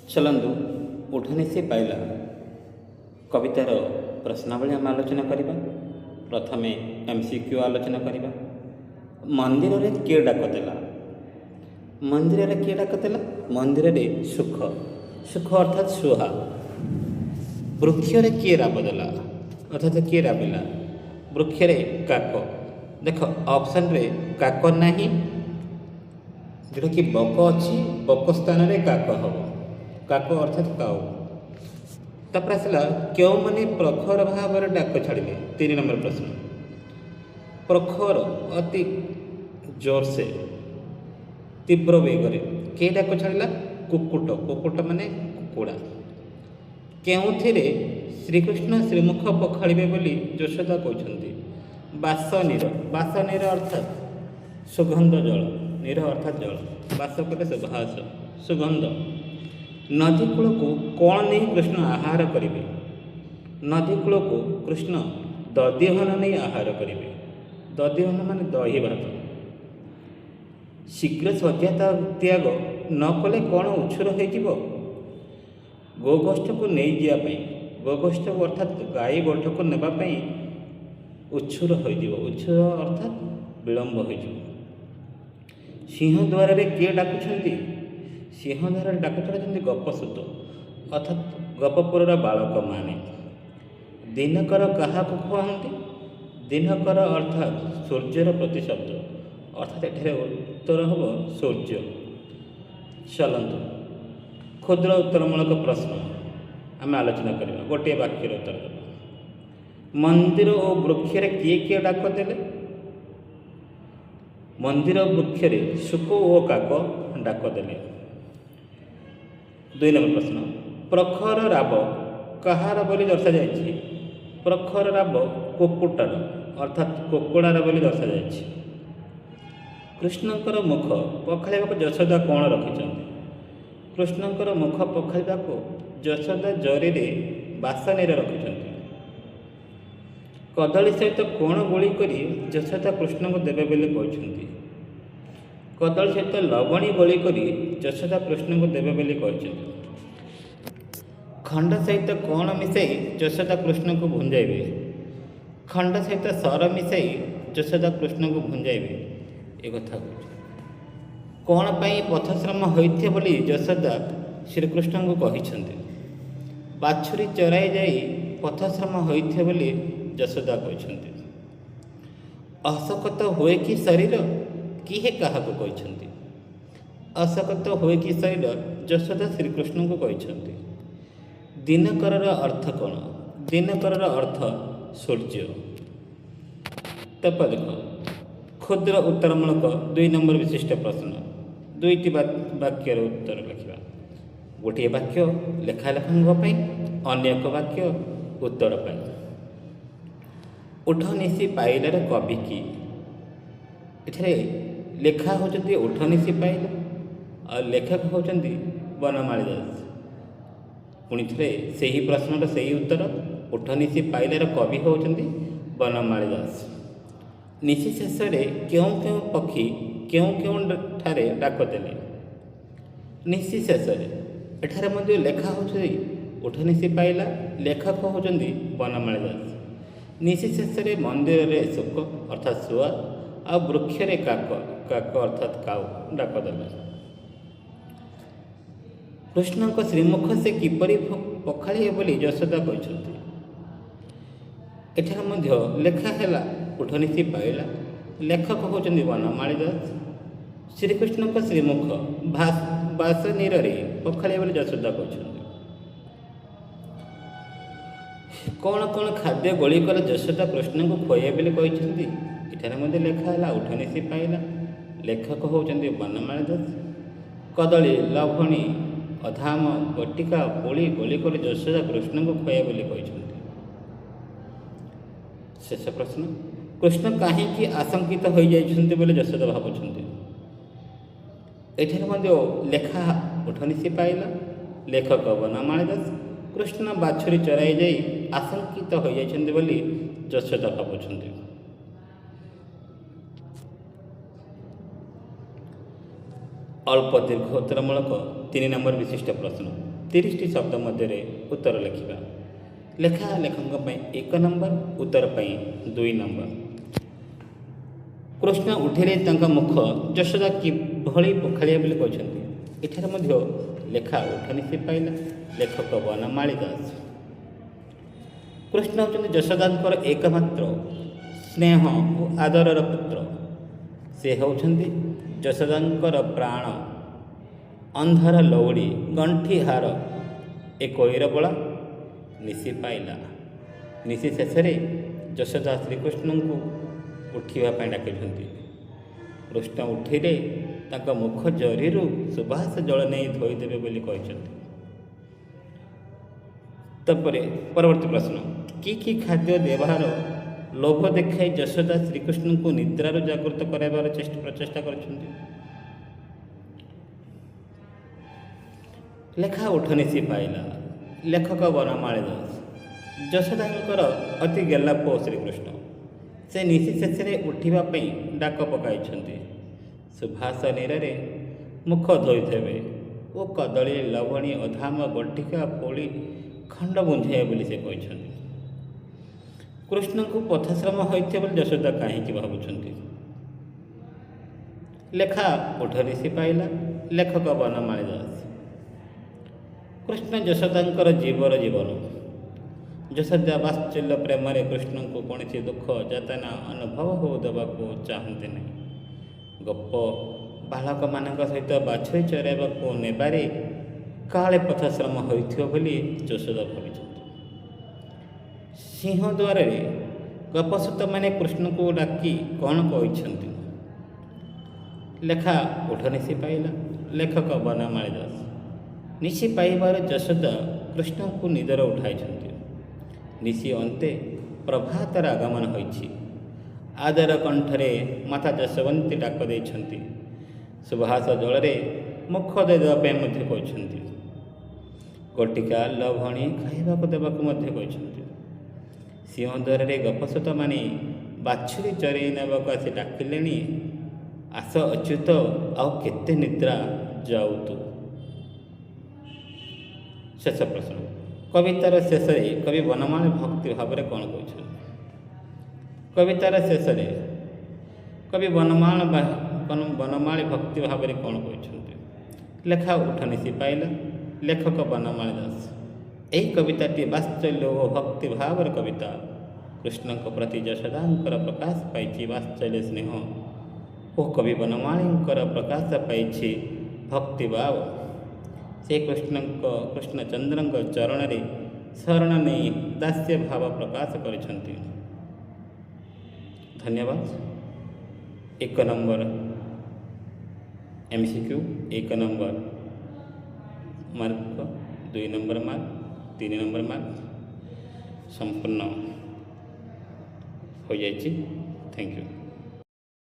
चलतु उठनी से पाइला कवितार प्रश्नावली आम आलोचना करवा। प्रथम MCQ आलोचना करवा। मंदिर रे किए डाक देला? मंदिर रे किए डाक देला? मंदिर रे सुख, सुख अर्थात सुहा। वृक्ष रे किए राब देला अर्थात किए राबिला? वृक्ष रे काक। देख ऑप्शन रे काक नहीं, जोटा कि बक अच्छी बक स्थान रे काक हम, काक अर्थात काऊ। तापर आसला क्यों मैंने प्रखर भाव में डाक छाड़े? 3 नंबर प्रश्न। प्रखर अति जोर से तीव्र वेगरे किए डाक छाड़ा? कुकुट। कुकुट माने कुकुड़ा। केउथिरे श्रीकृष्ण श्रीमुख पखाड़े बोली यशोदा कहते? बासनीर। बासनीर अर्थात सुगंध जल, नीर अर्थात जल, बास कले सुभाष सुगंध। नदी कूल को कौन नहीं कृष्ण आहार करेंगे? नदी कूल को कृष्ण दधिहन नहीं आहार करेंगे। दधिहन मान दही भात। शीघ्र सज्ञाता त्याग न कले कौन उछुर हो? गोगोष्ठ को नहीं जावाई, गोगोष्ठ को अर्थात गाई गोठ को नापी उछुर हो, उछुर अर्थात विलंब हो। सिंहद्वार किए डाकुंट? सिंहद्वार डाक छाड़ी गपसूत अर्थात गपपुर बालक माने। दिनकर क्या कहते? दिनकर अर्थात सूर्यर प्रतिशब्द अर्थात एठारे उत्तर हम सूर्य। चलतु क्षुद्र उत्तरमूलक प्रश्न आम आलोचना करवा। गोटे वाक्यर उत्तर देव। मंदिर और वृक्ष किए किए डाक देले? मंदिर वृक्ष सुक और काक डाक देले। 2 नंबर प्रश्न। प्रखर राब कहार बोली दर्शा जाए? प्रखर राब कुकुटार अर्थात कुकुड़ार बोली दर्शा जाए। कृष्णकर मुख पखाड़ा यशोदा कौन रखिंट? कृष्णकर मुख पखाड़ा यशोदा जरी बासनीर रखिंट। कदली सहित कौन गोली करी यशोदा कृष्ण को देवे बोली कहते? कदली सहित लवणी गोली करी यशोदा कृष्ण को देवे बोली कहते। खंड सहित कौन मिसाई यशोदा कृष्ण को भुंजाइबे? खंड सहित सर मिसाई यशोदा कृष्ण को भुंजाइबे। एक कथा कौन पाई पथश्रम होइथे बोली यशोदा श्रीकृष्ण को कहते? बाछुरी चराई जाई पथश्रम होइथे बोली यशोदा कहते। अशक्त हुए कि शरीर किए क्या कहते? अशक्त हुए कि शरीर यशोदा श्रीकृष्ण को कहते। दिनकर अर्थ कौन? दिनकर अर्थ सूर्य। तब देख क्षुद्र उत्तरमूलक 2 नंबर विशिष्ट प्रश्न। 2टी वाक्यर उत्तर लिखा। गोटे वाक्य लेखा लेखक अन्य एक वाक्य उत्तर पाई। उठनिशी पाइलार कवि की? एठारे लेखा होचंती उठनिशी पाइला और लेखक होचंती बनमाली दास। पुणी थे से ही प्रश्नर से ही उत्तर। उठनिशी पाइलार कवि होचंती बनमाली दास। निशी शेष क्यों क्यों पक्षी क्यों क्यों ठारे डाक देले? निशी शेष एठारे मध्य लेखा होचंती उठनिशी पाइला, लेखक होचंती बनमाली दास। निशी शेष मंदिर रे सुख अर्थात शुआ आ वृक्ष रे काक, काक अर्थात काऊ डाक देला। कृष्ण को श्रीमुख से किपरि पखाड़े बोली यशोदा कहते? एठार मध्य लेखा है उठनिशी पाइला, लेखक होचंती बनमाली दास। श्रीकृष्ण को श्रीमुख बासनीर पखाड़े बोली यशोदा कहते। कौन कौन खाद्य गोली कर यशोदा कृष्ण को खुआइए बोली कहते? एठार मध्य लेखा है उठनिशी पाइला, लेखक होचंती बनमाली दास। कदली लवणी अधाम बटिका पोली गोली कर यशोदा कृष्ण को खुआइए बोली कहते। शेष प्रश्न। कृष्ण कहीं आशंकित हो जाइछन्ति बोली यशोदा भावुछन्ति? एठार मध्य लेखा उठनिशी पाइला, लेखक बनमाली दास। कृष्ण बाछुरी चराई जाई आशंकित हो जाइछन्ति बोली यशोदा भावुछन्ति। अल्प दीर्घ उत्तरमूलक 3 नंबर विशिष्ट प्रश्न। 30ଟି ଶବ୍ଦ ମଧ୍ୟରେ ଉତ୍ତର ଲେଖିବା। ଲେଖା ଲେଖକଙ୍କ ପାଇଁ 1 ନମ୍ବର, ଉତ୍ତର ପାଇଁ 2 ନମ୍ବର। କୃଷ୍ଣ ଉଠିଲେ ତାଙ୍କ ମୁଖ ଯଶୋଦା କିଭଳି ପଖାଳିଆ ବୋଲି କହିଛନ୍ତି। ଏଠାରେ ମଧ୍ୟ ଲେଖା ଉଠନି ସେ ପାଇଲା, ଲେଖକ ବନମାଳୀ ଦାସ। କୃଷ୍ଣ ହେଉଛନ୍ତି ଯଶୋଦାଙ୍କର ଏକମାତ୍ର ସ୍ନେହ ଓ ଆଦରର ପୁତ୍ର। ସେ ହେଉଛନ୍ତି ଯଶୋଦାଙ୍କର ପ୍ରାଣ, ଅନ୍ଧର ଲଉଡ଼ି, ଗଣ୍ଠି ହାର, ଏ କଇର ବଳା ନିଶି ପାଇଲା। ନିଶି ଶେଷରେ ଯଶୋଦା ଶ୍ରୀକୃଷ୍ଣଙ୍କୁ ଉଠିବା ପାଇଁ ଡାକିଛନ୍ତି। କୃଷ୍ଣ ଉଠିଲେ ତାଙ୍କ ମୁଖ ଜରିରୁ ସୁବାସ ଜଳ ନେଇ ଧୋଇଦେବେ ବୋଲି କହିଛନ୍ତି। ତାପରେ ପରବର୍ତ୍ତୀ ପ୍ରଶ୍ନ, କି ଖାଦ୍ୟ ଦେବାର ଲୋଭ ଦେଖାଇ ଯଶୋଦା ଶ୍ରୀକୃଷ୍ଣଙ୍କୁ ନିଦ୍ରାରୁ ଜାଗୃତ କରାଇବାର ପ୍ରଚେଷ୍ଟା କରିଛନ୍ତି। ଲେଖା ଉଠନି ସେ ପାଇଲା, ଲେଖକ ବନମାଳୀ ଦାସ। ଯଶୋଦାଙ୍କର ଅତି ଗେହ୍ଲା ପୁଅ ଶ୍ରୀକୃଷ୍ଣ। ସେ ନିଶି ଶେଷରେ ଉଠିବା ପାଇଁ ଡାକ ପକାଇଛନ୍ତି। ସୁବାସ ନୀରରେ ମୁଖ ଧୋଇଦେବେ ଓ କଦଳୀ, ଲବଣୀ, ଅଧାମ, ବଟିକା, ପୋଳି ଖଣ୍ଡ ବୁଞ୍ଝାଇବେ ବୋଲି ସେ କହିଛନ୍ତି। କୃଷ୍ଣଙ୍କୁ ପଥଶ୍ରମ ହୋଇଥିବ ବୋଲି ଯଶୋଦା କାହିଁକି ଭାବୁଛନ୍ତି। ଲେଖା ଉଠନି ସେ ପାଇଲା, ଲେଖକ ବନମାଳୀ ଦାସ। କୃଷ୍ଣ ଯଶୋଦାଙ୍କର ଜୀବନ। ଯଶୋଦା ବାତ୍ସଲ୍ୟ ପ୍ରେମରେ କୃଷ୍ଣଙ୍କୁ କୌଣସି ଦୁଃଖ ଯାତନା ଅନୁଭବ ଦେବାକୁ ଚାହାନ୍ତି ନାହିଁ। ଗୋପ ବାଳକମାନଙ୍କ ସହିତ ବାଛୁରୀ ଚରାଇବାକୁ ନେବାରେ କାଳେ ପଥଶ୍ରମ ହୋଇଥିବ ବୋଲି ଯଶୋଦା ଭାବିଛନ୍ତି। ସିଂହଦ୍ୱାରରେ ଗୋପସୁତମାନେ କୃଷ୍ଣଙ୍କୁ ଡାକି କ'ଣ କହିଛନ୍ତି। ଲେଖା ଉଠନି ସେ ପାଇଲା, ଲେଖକ ବନମାଳୀ ଦାସ। ନିଶି ପାଇବାରେ ଯଶୋଦା କୃଷ୍ଣଙ୍କୁ ନିଦରେ ଉଠାଇଛନ୍ତି। ନିଶି ଅନ୍ତେ ପ୍ରଭାତର ଆଗମନ ହୋଇଛି। ଆଦର କଣ୍ଠରେ ମାତା ଯଶୋବନ୍ତୀ ଡାକ ଦେଇଛନ୍ତି। ସୁବାସ ଜଳରେ ମୁଖ ଦେଇଦେବା ପାଇଁ ମଧ୍ୟ କହିଛନ୍ତି। ବଟିକା, ଲବଣୀ ଖାଇବାକୁ ଦେବାକୁ ମଧ୍ୟ କହିଛନ୍ତି। ସିଂହଦ୍ୱାରରେ ଗୋପସୁତମାନେ ବାଛୁରୀ ଚରେଇ ନେବାକୁ ଆସି ଡାକିଲେଣି, ଆସ ଅଚ୍ୟୁତ, ଆଉ କେତେ ନିଦ୍ରା ଯାଉ ତୁ। ଶେଷ ପ୍ରଶ୍ନ, କବିତାର ଶେଷରେ କବି ବନମାଳୀ ଭକ୍ତି ଭାବରେ କ'ଣ କହିଛନ୍ତି। କବିତାର ଶେଷରେ କବି ବନମାଳୀ ଭକ୍ତି ଭାବରେ କ'ଣ କହିଛନ୍ତି। ଲେଖା ଉଠନି ସେ ପାଇଲା, ଲେଖକ ବନମାଳୀ ଦାସ। ଏହି କବିତାଟି ବାତ୍ସଲ୍ୟ ଓ ଭକ୍ତି ଭାବର କବିତା। କୃଷ୍ଣଙ୍କ ପ୍ରତି ଯଶୋଦାଙ୍କର ପ୍ରକାଶ ପାଇଛି ବାତ୍ସଲ୍ୟ ସ୍ନେହ ଓ କବି ବନମାଳୀଙ୍କର ପ୍ରକାଶ ପାଇଛି ଭକ୍ତିଭାବ। ସେ କୃଷ୍ଣଚନ୍ଦ୍ରଙ୍କ ଚରଣରେ ଶରଣ ନେଇ ଦାସ୍ୟ ଭାବ ପ୍ରକାଶ କରିଛନ୍ତି। ଧନ୍ୟବାଦ। 1 number MCQ, 1 number mark, 2 number mark, 3 number mark ସମ୍ପୂର୍ଣ୍ଣ ହୋଇଯାଇଛି। Thank you.